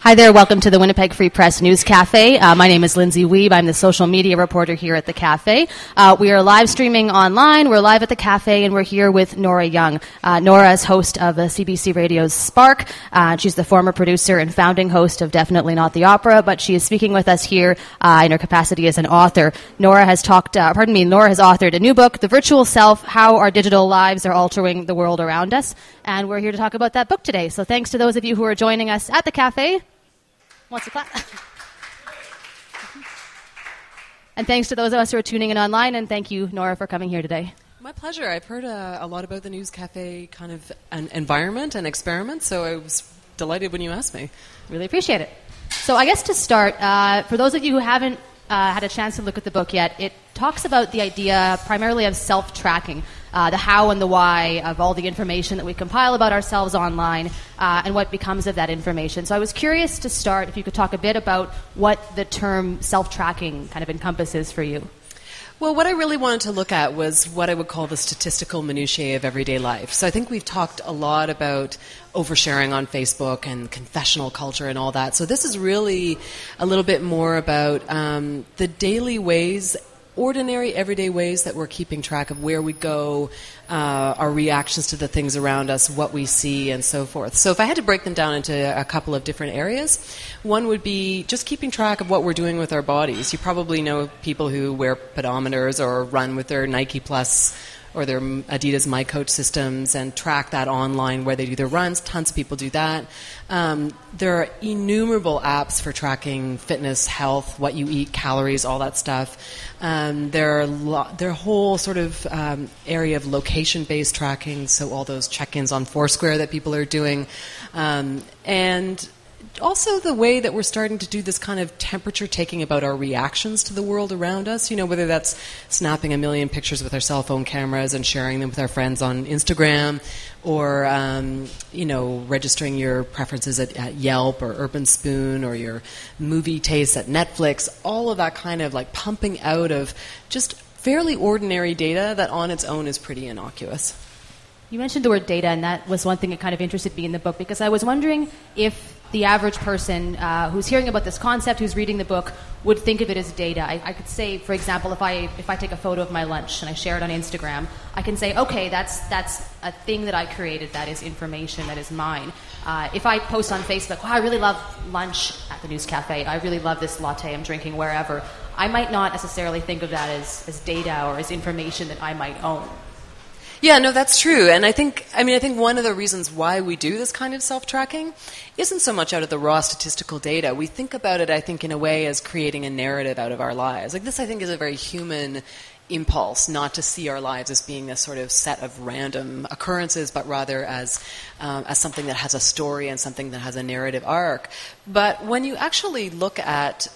Hi there, welcome to the Winnipeg Free Press News Café. My name is Lindsay Weeb. I'm the social media reporter here at the Café. We are live streaming online. We're live at the Café, and we're here with Nora Young. Nora is host of CBC Radio's Spark. She's the former producer and founding host of Definitely Not the Opera, but she is speaking with us here in her capacity as an author. Nora has authored a new book, The Virtual Self, How Our Digital Lives Are Altering the World Around Us. And we're here to talk about that book today. So thanks to those of you who are joining us at the Café. Wants to clap? And thanks to those of us who are tuning in online, and thank you, Nora, for coming here today. My pleasure. I've heard a lot about the News Cafe kind of an environment and experiment, so I was delighted when you asked me. Really appreciate it. So I guess to start, for those of you who haven't had a chance to look at the book yet, it talks about the idea primarily of self-tracking, the how and the why of all the information that we compile about ourselves online and what becomes of that information. So I was curious to start, if you could talk a bit about what the term self-tracking kind of encompasses for you. Well, what I really wanted to look at was what I would call the statistical minutiae of everyday life. So I think we've talked a lot about oversharing on Facebook and confessional culture and all that. So this is really a little bit more about the daily ways, ordinary, everyday ways that we're keeping track of where we go, our reactions to the things around us, what we see, and so forth. So if I had to break them down into a couple of different areas, one would be just keeping track of what we're doing with our bodies. You probably know people who wear pedometers or run with their Nike Plus or their Adidas My Coach systems and track that online where they do their runs. Tons of people do that. There are innumerable apps for tracking fitness, health, what you eat, calories, all that stuff. There are whole sort of area of location-based tracking, so all those check-ins on Foursquare that people are doing. And also the way that we're starting to do this kind of temperature taking about our reactions to the world around us, whether that's snapping a million pictures with our cell phone cameras and sharing them with our friends on Instagram, or, registering your preferences at Yelp or Urban Spoon, or your movie tastes at Netflix, all of that kind of like pumping out of just fairly ordinary data that on its own is pretty innocuous. You mentioned the word data, and that was one thing that kind of interested me in the book, because I was wondering if the average person who's hearing about this concept, who's reading the book, would think of it as data. I could say, for example, if I take a photo of my lunch and I share it on Instagram, I can say, okay, that's a thing that I created, that is information, that is mine. If I post on Facebook, wow, I really love lunch at the News Cafe, I really love this latte I'm drinking wherever, I might not necessarily think of that as data or as information that I might own. Yeah, no, that's true. And I think one of the reasons why we do this kind of self-tracking isn't so much out of the raw statistical data. We think about it, I think, in a way as creating a narrative out of our lives. Like this, I think, is a very human impulse, not to see our lives as being a sort of set of random occurrences, but rather as something that has a story and something that has a narrative arc. But when you actually look at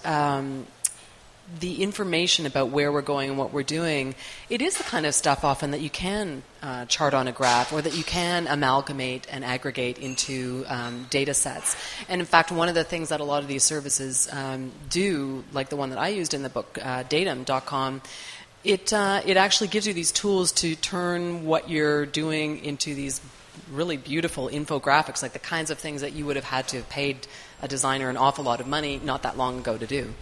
the information about where we're going and what we're doing, it is the kind of stuff often that you can chart on a graph, or that you can amalgamate and aggregate into data sets. And in fact, one of the things that a lot of these services do, like the one that I used in the book, Datum.com, it actually gives you these tools to turn what you're doing into these really beautiful infographics, like the kinds of things that you would have had to have paid a designer an awful lot of money not that long ago to do.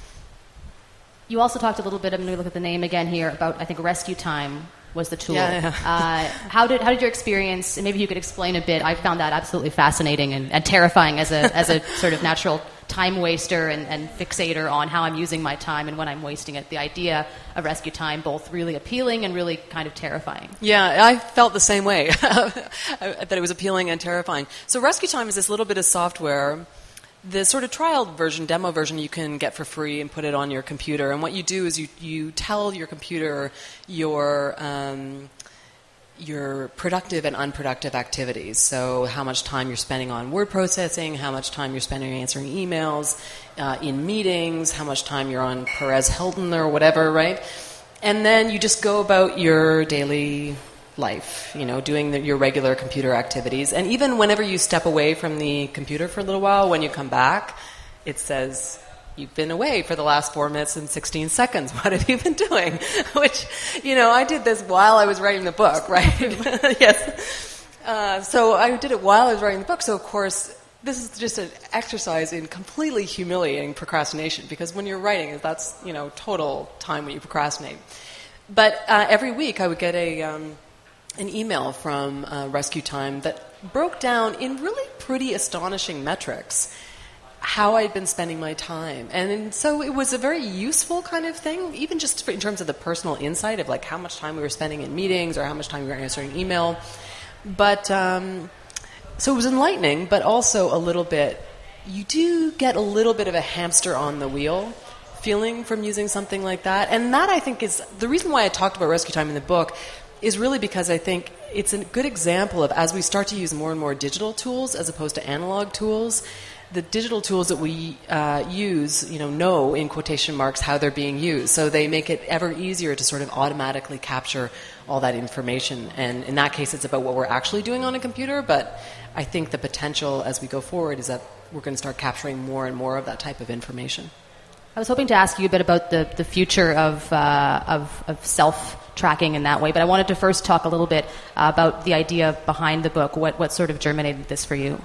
You also talked a little bit, I'm going to look at the name again here, about, I think, Rescue Time was the tool. Yeah. How did your experience, and maybe you could explain a bit, I found that absolutely fascinating and terrifying as a sort of natural time waster and fixator on how I'm using my time and when I'm wasting it. The idea of Rescue Time, both really appealing and really kind of terrifying. Yeah, I felt the same way, that it was appealing and terrifying. So Rescue Time is this little bit of software. The sort of trial version, demo version, you can get for free and put it on your computer. And what you do is you tell your computer your productive and unproductive activities. So how much time you're spending on word processing, how much time you're spending answering emails, in meetings, how much time you're on Perez Hilton or whatever, right? And then you just go about your daily life, doing your regular computer activities. And even whenever you step away from the computer for a little while, when you come back, it says, you've been away for the last 4 minutes and 16 seconds. What have you been doing? Which, I did this while I was writing the book, right? Yes. So I did it while I was writing the book. So, of course, this is just an exercise in completely humiliating procrastination, because when you're writing, that's, total time when you procrastinate. But every week I would get an email from Rescue Time that broke down in really pretty astonishing metrics how I'd been spending my time. And so it was a very useful kind of thing, even just in terms of the personal insight of like how much time we were spending in meetings or how much time we were answering email. But so it was enlightening, but also a little bit, you do get a little bit of a hamster on the wheel feeling from using something like that. And that, I think, is the reason why I talked about Rescue Time in the book, is really because I think it's a good example of, as we start to use more and more digital tools as opposed to analog tools, the digital tools that we use, know, in quotation marks, how they're being used. So they make it ever easier to sort of automatically capture all that information. And in that case, it's about what we're actually doing on a computer. But I think the potential as we go forward is that we're going to start capturing more and more of that type of information. I was hoping to ask you a bit about the future of self-tracking in that way, but I wanted to first talk a little bit about the idea behind the book. What sort of germinated this for you?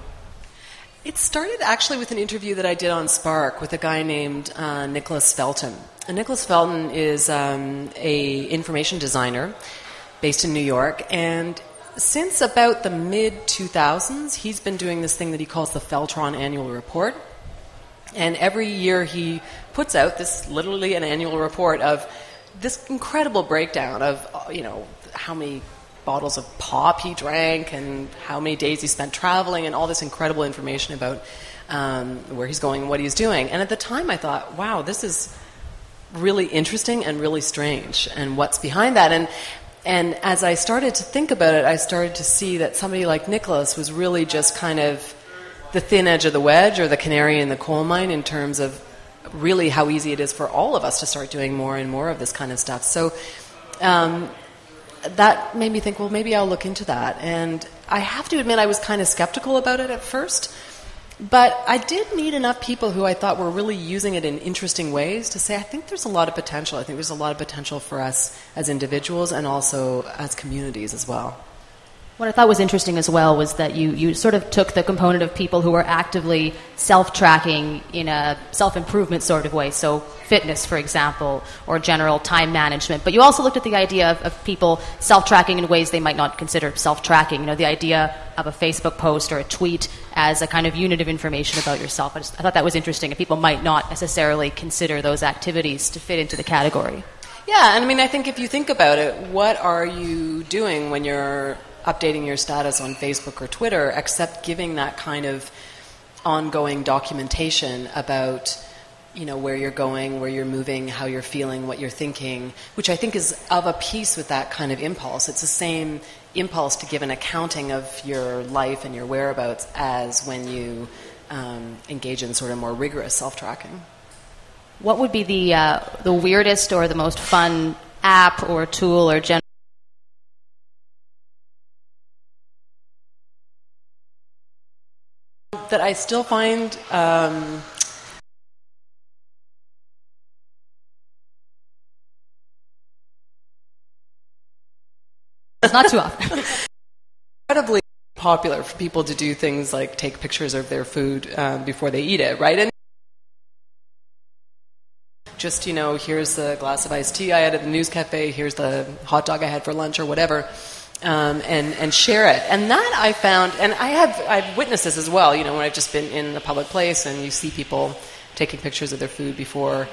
It started actually with an interview that I did on Spark with a guy named Nicholas Felton. And Nicholas Felton is a information designer based in New York, and since about the mid-2000s, he's been doing this thing that he calls the Feltron Annual Report. And every year he puts out this, literally an annual report of this incredible breakdown of, how many bottles of pop he drank and how many days he spent traveling and all this incredible information about where he's going and what he's doing. And at the time I thought, wow, this is really interesting and really strange, and what's behind that. And as I started to think about it, I started to see that somebody like Nicholas was really just kind of the thin edge of the wedge, or the canary in the coal mine, in terms of really how easy it is for all of us to start doing more and more of this kind of stuff. So that made me think, well, maybe I'll look into that. And I have to admit I was kind of skeptical about it at first, but I did meet enough people who I thought were really using it in interesting ways to say, I think there's a lot of potential. I think there's a lot of potential for us as individuals and also as communities as well. What I thought was interesting as well was that you sort of took the component of people who were actively self-tracking in a self-improvement sort of way, so fitness, for example, or general time management. But you also looked at the idea of people self-tracking in ways they might not consider self-tracking. The idea of a Facebook post or a tweet as a kind of unit of information about yourself. I thought that was interesting, and people might not necessarily consider those activities to fit into the category. Yeah, and I think if you think about it, what are you doing when you're updating your status on Facebook or Twitter, except giving that kind of ongoing documentation about, where you're going, where you're moving, how you're feeling, what you're thinking, which I think is of a piece with that kind of impulse. It's the same impulse to give an accounting of your life and your whereabouts as when you engage in sort of more rigorous self-tracking. What would be the weirdest or the most fun app or tool or general that I still find it's not too often. Incredibly popular for people to do things like take pictures of their food before they eat it, right? And just, here's the glass of iced tea I had at the news cafe, here's the hot dog I had for lunch or whatever. And share it. And that I found, and I've witnessed this as well, when I've just been in a public place and you see people taking pictures of their food before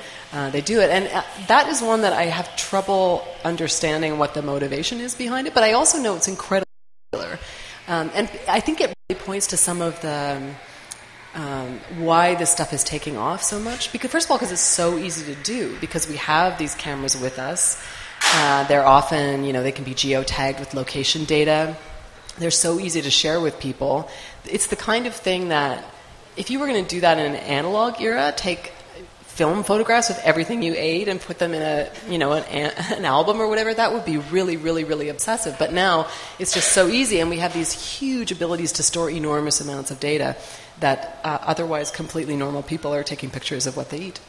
they do it. And that is one that I have trouble understanding what the motivation is behind it, but I also know it's incredibly popular. And I think it really points to some of the why this stuff is taking off so much. Because first of all, because it's so easy to do, because we have these cameras with us. They're often, they can be geotagged with location data. They're so easy to share with people. It's the kind of thing that if you were going to do that in an analog era, take film photographs of everything you ate and put them in an album or whatever, that would be really, really, really obsessive. But now it's just so easy, and we have these huge abilities to store enormous amounts of data that otherwise completely normal people are taking pictures of what they eat.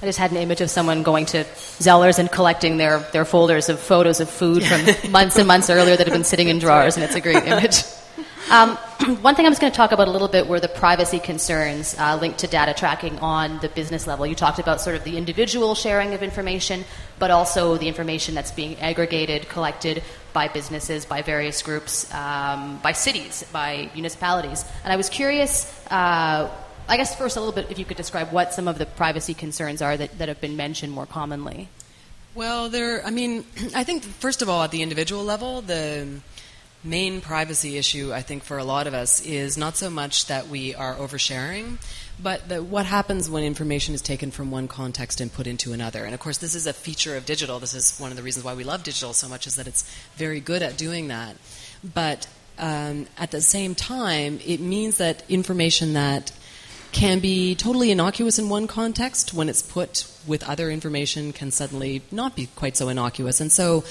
I just had an image of someone going to Zellers and collecting their folders of photos of food from months and months earlier that have been sitting in drawers, and it's a great image. One thing I was going to talk about a little bit were the privacy concerns linked to data tracking on the business level. You talked about sort of the individual sharing of information, but also the information that's being aggregated, collected by businesses, by various groups, by cities, by municipalities. And I was curious, I guess first a little bit, if you could describe what some of the privacy concerns are that have been mentioned more commonly. Well, I think, first of all, at the individual level, the main privacy issue, I think, for a lot of us is not so much that we are oversharing, but what happens when information is taken from one context and put into another. And, of course, this is a feature of digital. This is one of the reasons why we love digital so much, is that it's very good at doing that. But at the same time, it means that information that can be totally innocuous in one context, when it's put with other information, can suddenly not be quite so innocuous. And so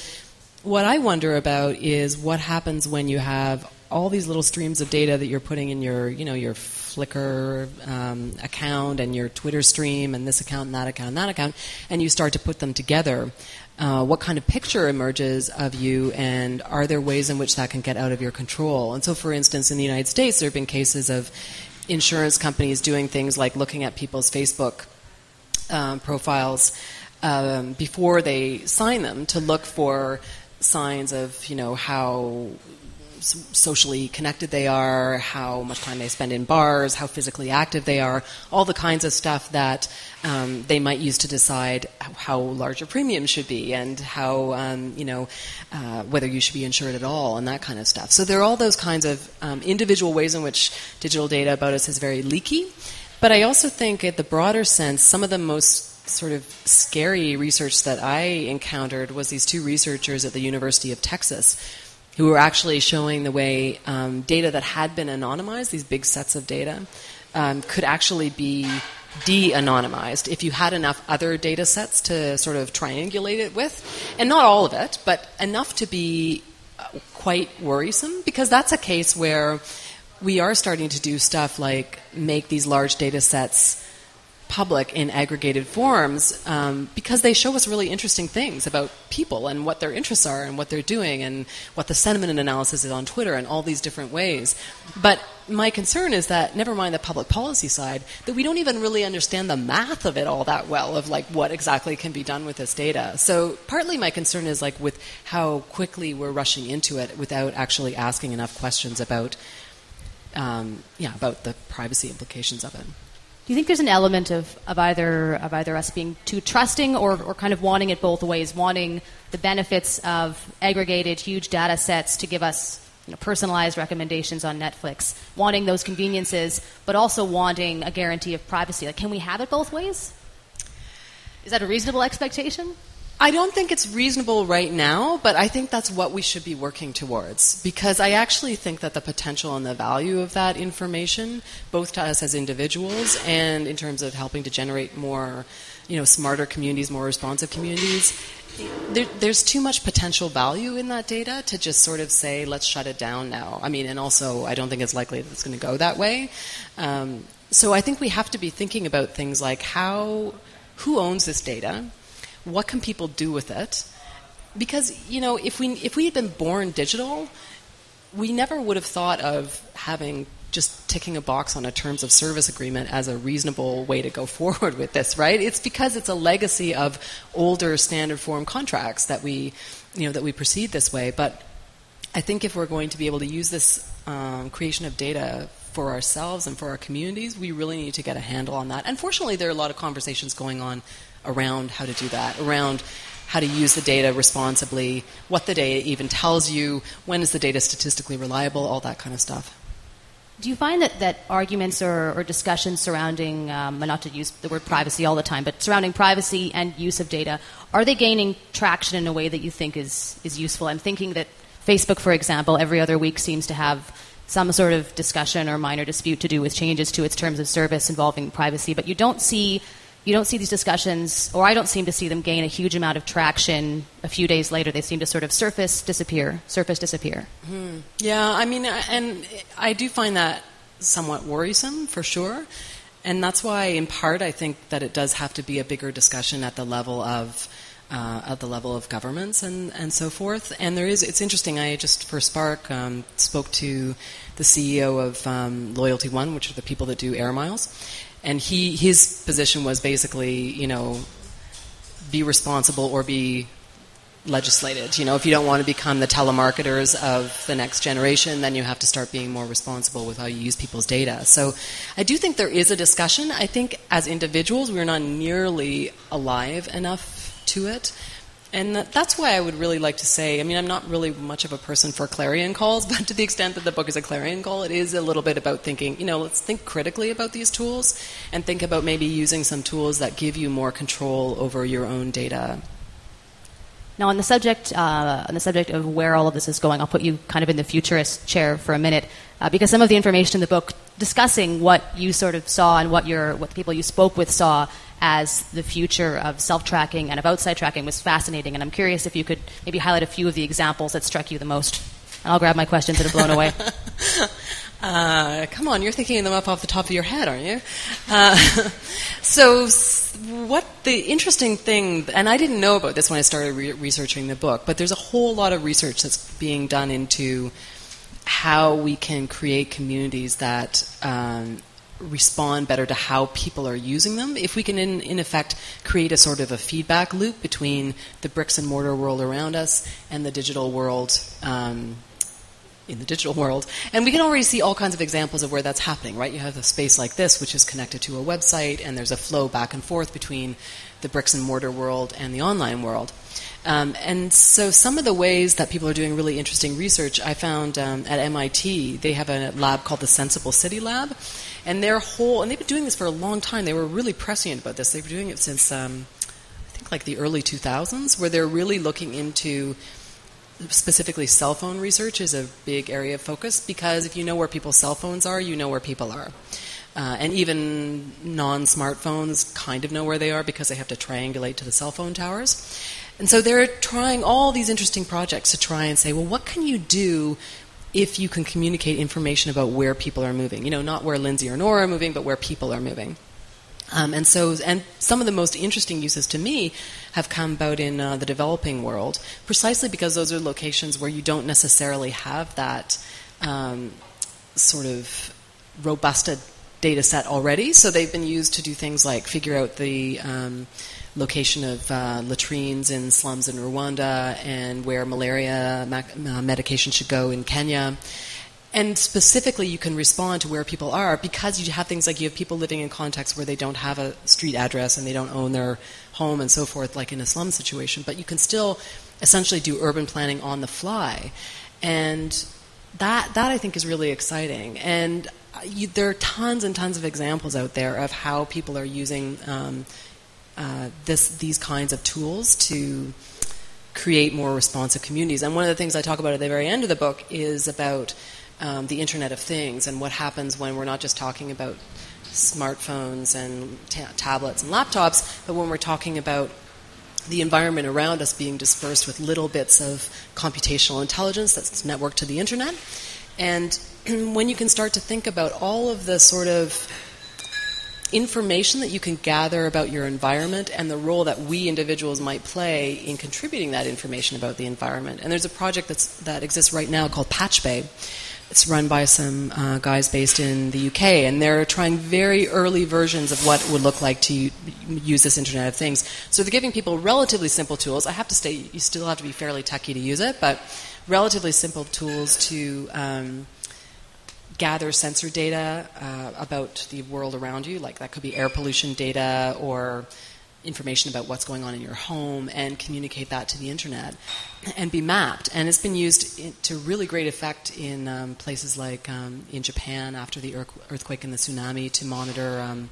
what I wonder about is what happens when you have all these little streams of data that you're putting in your Flickr account and your Twitter stream and this account and that account and that account, and you start to put them together. What kind of picture emerges of you, and are there ways in which that can get out of your control? And so, for instance, in the United States, there have been cases of insurance companies doing things like looking at people's Facebook profiles before they sign them, to look for signs of, how socially connected they are, how much time they spend in bars, how physically active they are, all the kinds of stuff that they might use to decide how large your premium should be, and how, whether you should be insured at all, and that kind of stuff. So there are all those kinds of individual ways in which digital data about us is very leaky. But I also think, at the broader sense, some of the most sort of scary research that I encountered was these two researchers at the University of Texas who were actually showing the way data that had been anonymized, these big sets of data, could actually be de-anonymized if you had enough other data sets to sort of triangulate it with. And not all of it, but enough to be quite worrisome, because that's a case where we are starting to do stuff like make these large data sets public in aggregated forms, because they show us really interesting things about people and what their interests are and what they're doing and what the sentiment and analysis is on Twitter and all these different ways. But my concern is that, never mind the public policy side, that we don't even really understand the math of it all that well, of like what exactly can be done with this data. So partly my concern is like with how quickly we're rushing into it without actually asking enough questions about the privacy implications of it. Do you think there's an element of either us being too trusting or kind of wanting it both ways, wanting the benefits of aggregated huge data sets to give us personalized recommendations on Netflix, wanting those conveniences, but also wanting a guarantee of privacy? Like, can we have it both ways? Is that a reasonable expectation? I don't think it's reasonable right now, but I think that's what we should be working towards, because I actually think that the potential and the value of that information, both to us as individuals and in terms of helping to generate more, smarter communities, more responsive communities, there's too much potential value in that data to just sort of say, let's shut it down now. I mean, and also I don't think it's likely that it's going to go that way. So I think we have to be thinking about things like who owns this data? What can people do with it? Because, if we had been born digital, we never would have thought of having just ticking a box on a terms of service agreement as a reasonable way to go forward with this, right? It's because it's a legacy of older standard form contracts that we proceed this way. But I think if we're going to be able to use this creation of data for ourselves and for our communities, we really need to get a handle on that. Unfortunately, there are a lot of conversations going on around how to do that, around how to use the data responsibly, what the data even tells you, when is the data statistically reliable, all that kind of stuff. Do you find that arguments or discussions surrounding, not to use the word privacy all the time, but surrounding privacy and use of data, are they gaining traction in a way that you think is useful? I'm thinking that Facebook, for example, every other week seems to have some sort of discussion or minor dispute to do with changes to its terms of service involving privacy, but you don't see these discussions, or I don't seem to see them gain a huge amount of traction a few days later. They seem to sort of surface, disappear. Mm-hmm. Yeah, I mean, and I do find that somewhat worrisome, for sure. And that's why, in part, I think that it does have to be a bigger discussion at the level of at the level of governments and so forth. And it's interesting, I just, for Spark, spoke to the CEO of Loyalty One, which are the people that do air miles. And his position was basically, be responsible or be legislated. If you don't want to become the telemarketers of the next generation, then you have to start being more responsible with how you use people's data. So I do think there is a discussion. I think as individuals, we're not nearly alive enough to it. And that's why I would really like to say, I'm not really much of a person for clarion calls, but to the extent that the book is a clarion call, it is a little bit about thinking, let's think critically about these tools and think about maybe using some tools that give you more control over your own data. Now, on the subject of where all of this is going, I'll put you kind of in the futurist chair for a minute, because some of the information in the book discussing what you sort of saw and what the people you spoke with saw as the future of self-tracking and of outside tracking was fascinating. And I'm curious if you could maybe highlight a few of the examples that struck you the most. And I'll grab my questions that are blown away. Come on, you're thinking them up off the top of your head, aren't you? So what the interesting thing, and I didn't know about this when I started researching the book, but there's a whole lot of research that's being done into how we can create communities that respond better to how people are using them. If we can, in effect, create a sort of a feedback loop between the bricks and mortar world around us and the digital world in the digital world. And we can already see all kinds of examples of where that's happening, right? You have a space like this, which is connected to a website, and there's a flow back and forth between the bricks and mortar world and the online world. And so some of the ways that people are doing really interesting research, I found at MIT, they have a lab called the Sensible City Lab, and and they've been doing this for a long time. They were really prescient about this. They've been doing it since, I think, like the early 2000s, where they're really looking into specifically cell phone research is a big area of focus, because if you know where people's cell phones are, you know where people are. And even non-smartphones kind of know where they are because they have to triangulate to the cell phone towers. And so they're trying all these interesting projects to try and say, well, what can you do if you can communicate information about where people are moving? Not where Lindsay or Nora are moving, but where people are moving. And some of the most interesting uses to me have come about in the developing world, precisely because those are locations where you don't necessarily have that sort of robust data set already. So they've been used to do things like figure out the location of latrines in slums in Rwanda and where malaria medication should go in Kenya. And specifically, you can respond to where people are because you have things like you have people living in contexts where they don't have a street address and they don't own their home and so forth, like in a slum situation. But you can still essentially do urban planning on the fly. And that I think is really exciting. And there are tons and tons of examples out there of how people are using these kinds of tools to create more responsive communities. And one of the things I talk about at the very end of the book is about the Internet of Things and what happens when we're not just talking about smartphones and tablets and laptops, but when we're talking about the environment around us being dispersed with little bits of computational intelligence that's networked to the Internet. And when you can start to think about all of the sort of information that you can gather about your environment and the role that we individuals might play in contributing that information about the environment. And there's a project that exists right now called Patch Bay. It's run by some guys based in the UK, and they're trying very early versions of what it would look like to use this Internet of Things. So they're giving people relatively simple tools. I have to say, you still have to be fairly techy to use it, but relatively simple tools to gather sensor data about the world around you, like that could be air pollution data or information about what's going on in your home, and communicate that to the Internet and be mapped. And it's been used to really great effect in places like in Japan after the earthquake and the tsunami to monitor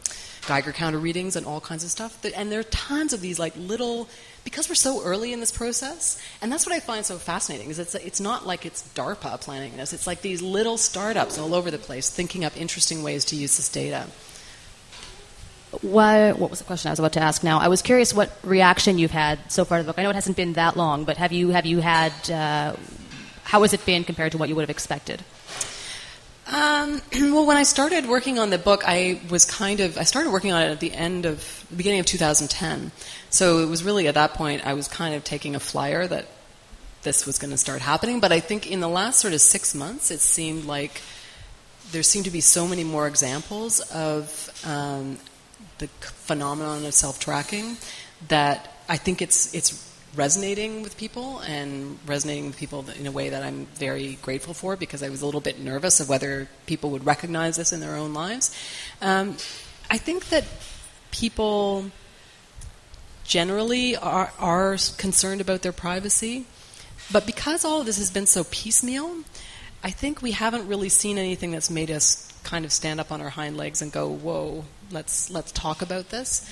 Geiger counter readings and all kinds of stuff. And there are tons of these like little, because we're so early in this process, and that's what I find so fascinating, is it's not like it's DARPA planning this. It's like these little startups all over the place thinking up interesting ways to use this data. What was the question I was about to ask now? I was curious what reaction you've had so far to the book. I know it hasn't been that long, but have you had, how has it been compared to what you would have expected? Well, when I started working on the book, I started working on it at the beginning of 2010. So it was really at that point I was kind of taking a flyer that this was going to start happening. But I think in the last sort of 6 months, it seemed like there seemed to be so many more examples of the phenomenon of self-tracking that I think it's resonating with people in a way that I'm very grateful for, because I was a little bit nervous of whether people would recognize this in their own lives. I think that people generally are concerned about their privacy, but because all of this has been so piecemeal, I think we haven't really seen anything that's made us kind of stand up on our hind legs and go, whoa, let's talk about this.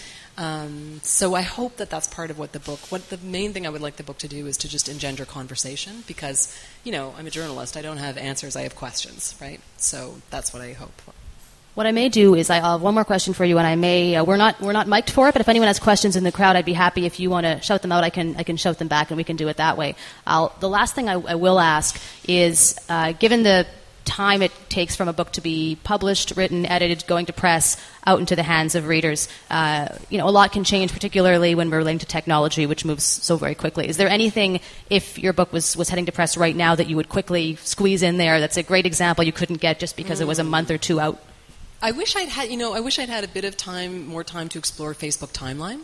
So I hope that that's part of what the main thing I would like the book to do is to just engender conversation, because, I'm a journalist. I don't have answers. I have questions, right? So that's what I hope for. What I may do is I'll have one more question for you, and I may we're not mic'd for it, but if anyone has questions in the crowd, I'd be happy if you want to shout them out. I can shout them back, and we can do it that way. The last thing I will ask is, given the time it takes from a book to be published, written, edited, going to press, out into the hands of readers, a lot can change, particularly when we're relating to technology, which moves so very quickly. Is there anything, if your book was heading to press right now, that you would quickly squeeze in there that's a great example you couldn't get just because it was a month or two out? I wish I'd had a bit of more time to explore Facebook timeline,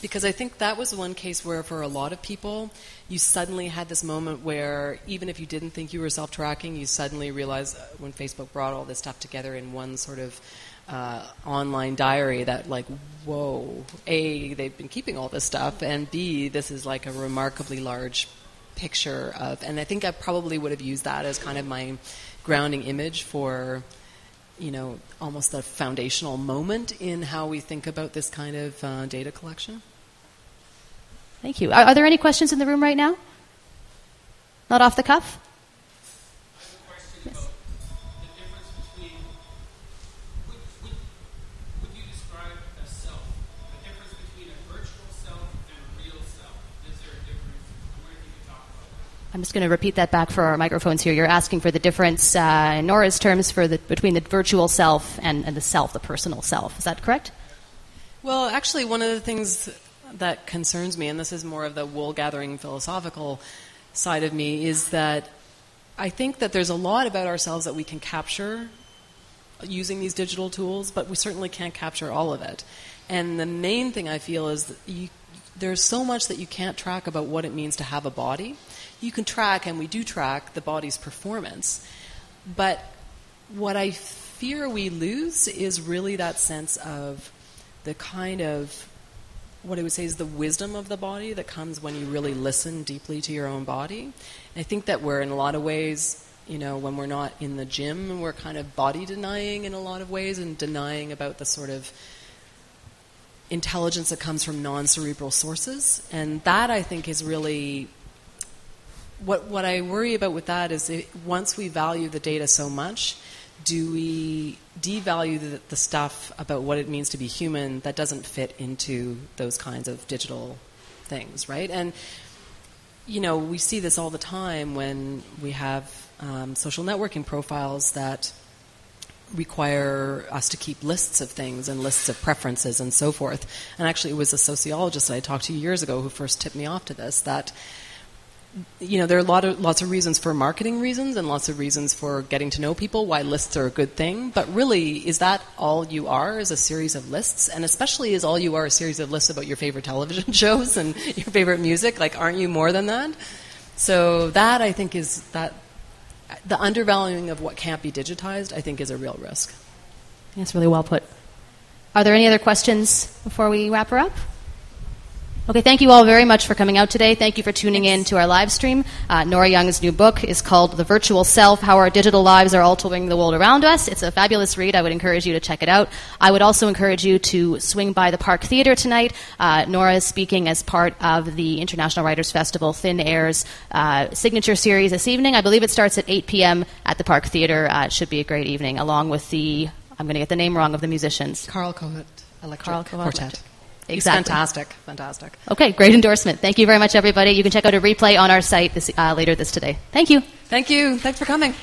because I think that was one case where, for a lot of people, you suddenly had this moment where, even if you didn't think you were self-tracking, you suddenly realized when Facebook brought all this stuff together in one sort of online diary that, like, whoa, A, they've been keeping all this stuff, and B, this is like a remarkably large picture of, and I think I probably would have used that as kind of my grounding image for, almost a foundational moment in how we think about this kind of data collection. Thank you. Are there any questions in the room right now? Not off the cuff? I have a question about the difference between, would you describe a self, the difference between a virtual self and a real self? Is there a difference? I wonder if you could talk about that. I'm just going to repeat that back for our microphones here. You're asking for the difference, in Nora's terms, between the virtual self and the self, the personal self. Is that correct? Well, actually, one of the things that concerns me, and this is more of the wool-gathering philosophical side of me, is that I think that there's a lot about ourselves that we can capture using these digital tools, but we certainly can't capture all of it. And the main thing I feel is that there's so much that you can't track about what it means to have a body. You can track, and we do track, the body's performance. But what I fear we lose is really that sense of the kind of, what I would say is the wisdom of the body that comes when you really listen deeply to your own body. And I think that we're, in a lot of ways, when we're not in the gym, we're kind of body denying in a lot of ways, and denying about the sort of intelligence that comes from non-cerebral sources. And that, I think, is really what I worry about with that is once we value the data so much, do we devalue the stuff about what it means to be human that doesn't fit into those kinds of digital things, right? And, we see this all the time when we have social networking profiles that require us to keep lists of things and lists of preferences and so forth. And actually, it was a sociologist that I talked to years ago who first tipped me off to this, that there are lots of reasons for marketing reasons and lots of reasons for getting to know people, why lists are a good thing. But really, is that all you are, is a series of lists? And especially, is all you are a series of lists about your favorite television shows and your favorite music? Like, aren't you more than that? So that, I think, is that the undervaluing of what can't be digitized, I think, is a real risk. That's really well put. Are there any other questions before we wrap her up? Okay, thank you all very much for coming out today. Thank you for tuning in to our live stream. Nora Young's new book is called The Virtual Self, How Our Digital Lives Are Altering the World Around Us. It's a fabulous read. I would encourage you to check it out. I would also encourage you to swing by the Park Theatre tonight. Nora is speaking as part of the International Writers Festival Thin Air's signature series this evening. I believe it starts at 8 p.m. at the Park Theatre. It should be a great evening, along with I'm going to get the name wrong of the musicians. Carl Kohut Electric Quartet. Exactly. Fantastic. Okay, great endorsement. Thank you very much, everybody. You can check out a replay on our site later today. Thank you. Thank you. Thanks for coming.